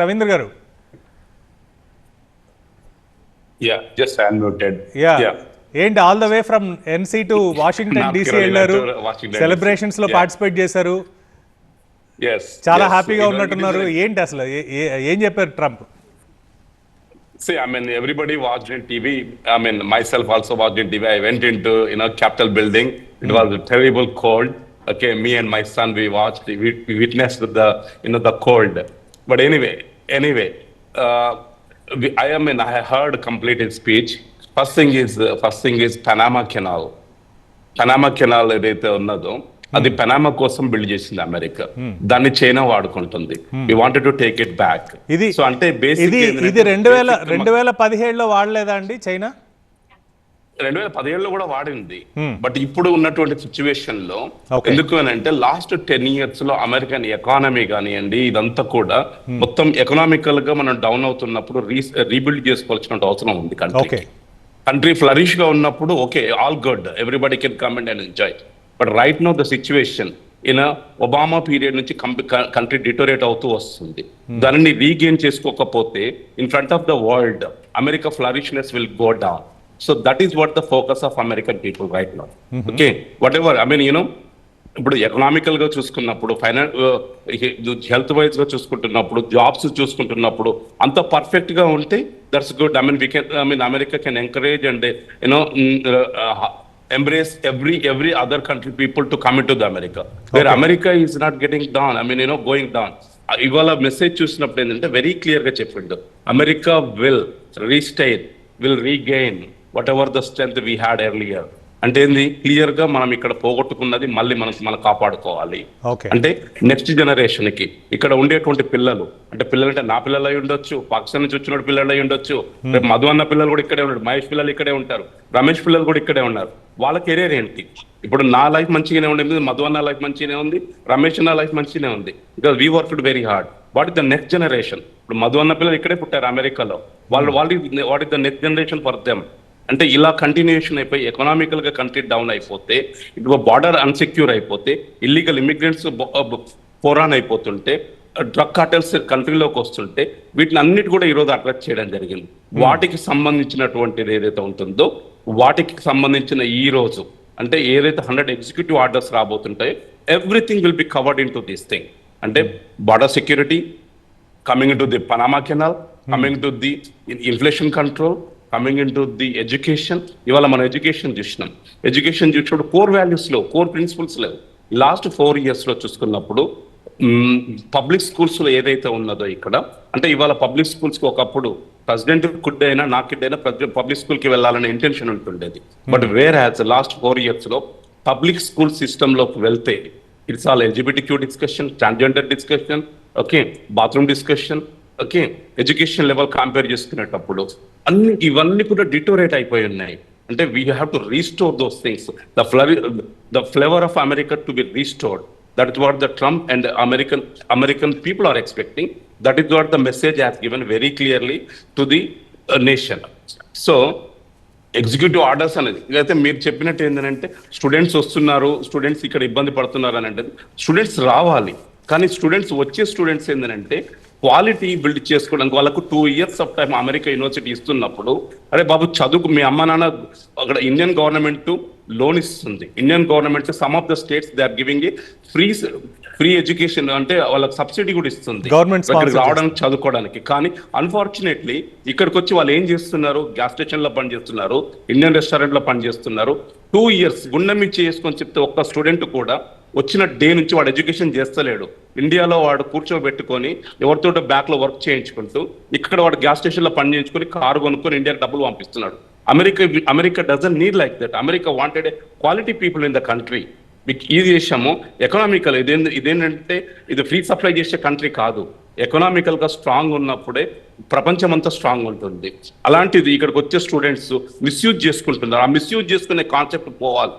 రవీంద్ర గారు just unmuted. ఏంటి all the way from NC to Washington DC వెళ్ళారు, celebrations లో పార్టిసిపేట్ చేశారు, చాలా హ్యాపీగా ఉన్నట్టున్నారు. ఏంటి అసలు ఏం చెప్పారు Trump? See, I mean, everybody watched in TV. I mean, myself also watched in TV. I went into, Capitol building. It was a terrible cold. Okay, me and my son, we watched, we witnessed the, the cold. But anyway, I heard complete his speech. First thing is Panama Canal. Panama Canal ఏదైతే ఉన్నదో అది Panama కోసం build చేసింది America, దాన్ని China వాడుకుంటుంది. We wanted to take it back. So అంటే ఇది 2017లో వాడలేదా అండి చైనా? 2017లో కూడా వాడింది. బట్ ఇప్పుడు ఉన్నటువంటి సిచ్యువేషన్ లో ఎందుకు అని అంటే లాస్ట్ 10 years లో అమెరికన్ ఎకానమీ కానివ్వండి, ఇదంతా కూడా మొత్తం ఎకనామికల్ గా మనం డౌన్ అవుతున్నప్పుడు రీబిల్డ్ చేసుకోవాల్సిన అవసరం ఉంది. కంట్రీ ఫ్లరిష్ గా ఉన్నప్పుడు okay, all good, everybody can come and enjoy. But right now the situation Obama period నుంచి కంట్రీ డిటోరేట్ అవుతూ వస్తుంది. దానిని రీగెయిన్ చేసుకోకపోతే in front of the world America flourishness will go down. So that is what the focus of American people right now. Okay, whatever ఇప్పుడు economical గా చూసుకున్నప్పుడు, health wise గా చూసుకుంటున్నప్పుడు, jobs చూసుకుంటున్నప్పుడు అంత perfect గా ఉంటే that's good. America can encourage and embrace every other country people to come into the America. Where America is not getting down, going down. ఇవాళ message చూసినప్పుడు ఏంటంటే వెరీ క్లియర్ గా చెప్పిండు, America will regain whatever the strength we had earlier. అంటే ఏంది, clear గా మనం ఇక్కడ పోగొట్టుకున్నది మళ్ళీ మనం కాపాడుకోవాలి. అంటే నెక్స్ట్ జనరేషన్ కి ఇక్కడ ఉండేటువంటి పిల్లలు అంటే నా పిల్లలు అయి ఉండొచ్చు, పాకిస్తాన్ నుంచి వచ్చిన పిల్లలు అయి ఉండొచ్చు, రేపు మధు అన్న పిల్లలు కూడా ఇక్కడే ఉన్నారు, మహేష్ పిల్లలు ఇక్కడే ఉంటారు, రమేష్ పిల్లలు కూడా ఇక్కడే ఉన్నారు. వాళ్ళ కెరీర్ ఏంటి? ఇప్పుడు నా లైఫ్ మంచిగానే ఉండేది, మధు అన్న లైఫ్ మంచిగానే ఉంది, రమేష్ అన్న లైఫ్ మంచిగానే ఉంది. Because we worked very hard. What is the next generation? ఇప్పుడు మధు అన్న పిల్లలు ఇక్కడే పుట్టారు అమెరికాలో. What is the next generation for them? అంటే ఇలా కంటిన్యూషన్ అయిపోయి ఎకనామికల్ గా కంట్రీ డౌన్ అయిపోతే, ఇటు బార్డర్ అన్సెక్యూర్ అయిపోతే, ఇల్లీగల్ ఇమిగ్రెంట్స్ పోరాన్ అయిపోతుంటే, డ్రగ్ కార్టెల్స్ కంట్రీలోకి వస్తుంటే, వీటిని అన్నిటి కూడా ఈరోజు అట్రాక్ట్ చేయడం జరిగింది. వాటికి సంబంధించినటువంటిది ఏదైతే ఉంటుందో, వాటికి సంబంధించిన ఈ రోజు అంటే ఏదైతే 100 ఎగ్జిక్యూటివ్ ఆర్డర్స్ రాబోతుంటాయో, everything will be covered into this thing. అంటే border security, coming to the Panama canal, coming to the inflation control, coming into the education. ఇవాళ మనం ఎడ్యుకేషన్ చూసినప్పుడు కోర్ వాల్యూస్ లేవు, కోర్ ప్రిన్సిపల్స్ లేవు. Last 4 years లో చూసుకున్నప్పుడు public schools లో ఏదైతే ఉన్నదో ఇక్కడ, అంటే ఇవాళ పబ్లిక్ స్కూల్స్ కి ఒకప్పుడు ప్రెసిడెంట్ కిడ్ అయినా నా కిడ్ అయినా పబ్లిక్ స్కూల్ కి వెళ్ళాలనే ఇంటెన్షన్ ఉంటుండేది. But where has last 4 years లో పబ్లిక్ స్కూల్ సిస్టమ్ లోకి వెళ్తే it's all LGBTQ discussion, transgender discussion, okay, bathroom discussion, okay, education level compare చేసుకునేటప్పుడు ఇవన్నీ కూడా డిటోరేట్ అయిపోయి ఉన్నాయి. అంటే we have to restore those things, the flavour of America to be restored. That is what the Trump and the American people are expecting. That is what the message has given very clearly to the nation. So executive orders అనేది అయితే మీరు చెప్పినట్టు ఏంటంటే students వస్తున్నారు, students ఇక్కడ ఇబ్బంది పడుతున్నారు అని అంటే, స్టూడెంట్స్ రావాలి, కానీ వచ్చే స్టూడెంట్స్ ఏంటంటే క్వాలిటీ బిల్డ్ చేసుకోవడానికి వాళ్ళకు 2 years of time America university ఇస్తున్నప్పుడు, అరే బాబు చదువుకు మీ అమ్మ నాన్న అక్కడ ఇండియన్ గవర్నమెంట్ లోన్ ఇస్తుంది. Indian government some of the states they are giving a free education, అంటే వాళ్ళకి సబ్సిడీ కూడా ఇస్తుంది ఇక్కడికి రావడానికి చదువుకోవడానికి. కానీ అన్ఫార్చునేట్లీ ఇక్కడికి వచ్చి వాళ్ళు ఏం చేస్తున్నారు, గ్యాస్ స్టేషన్ లో పనిచేస్తున్నారు, ఇండియన్ రెస్టారెంట్ లో పనిచేస్తున్నారు. 2 years గుండె మీద చేసుకొని చెప్తే ఒక్క స్టూడెంట్ కూడా వచ్చిన డే నుంచి వాడు ఎడ్యుకేషన్ చేస్తలేడు. ఇండియాలో వాడు కూర్చోబెట్టుకొని ఎవరితో బ్యాక్ లో వర్క్ చేయించుకుంటూ, ఇక్కడ వాడు గ్యాస్ స్టేషన్ లో పని చేయించుకొని కారు కొనుక్కొని ఇండియాకి డబ్బులు పంపిస్తున్నాడు. America doesn't need like that. America wanted a quality people in the country. ఈ దేశము ఎకనామికల్ ఇదేంటంటే ఇది ఫ్రీ సప్లై చేసే కంట్రీ కాదు. ఎకనామికల్ గా స్ట్రాంగ్ ఉన్నప్పుడే ప్రపంచం అంతా స్ట్రాంగ్ ఉంటుంది. అలాంటిది ఇక్కడికి వచ్చే స్టూడెంట్స్ మిస్యూజ్ చేసుకుంటున్నారు. ఆ మిస్యూజ్ చేసుకునే కాన్సెప్ట్ పోవాలి.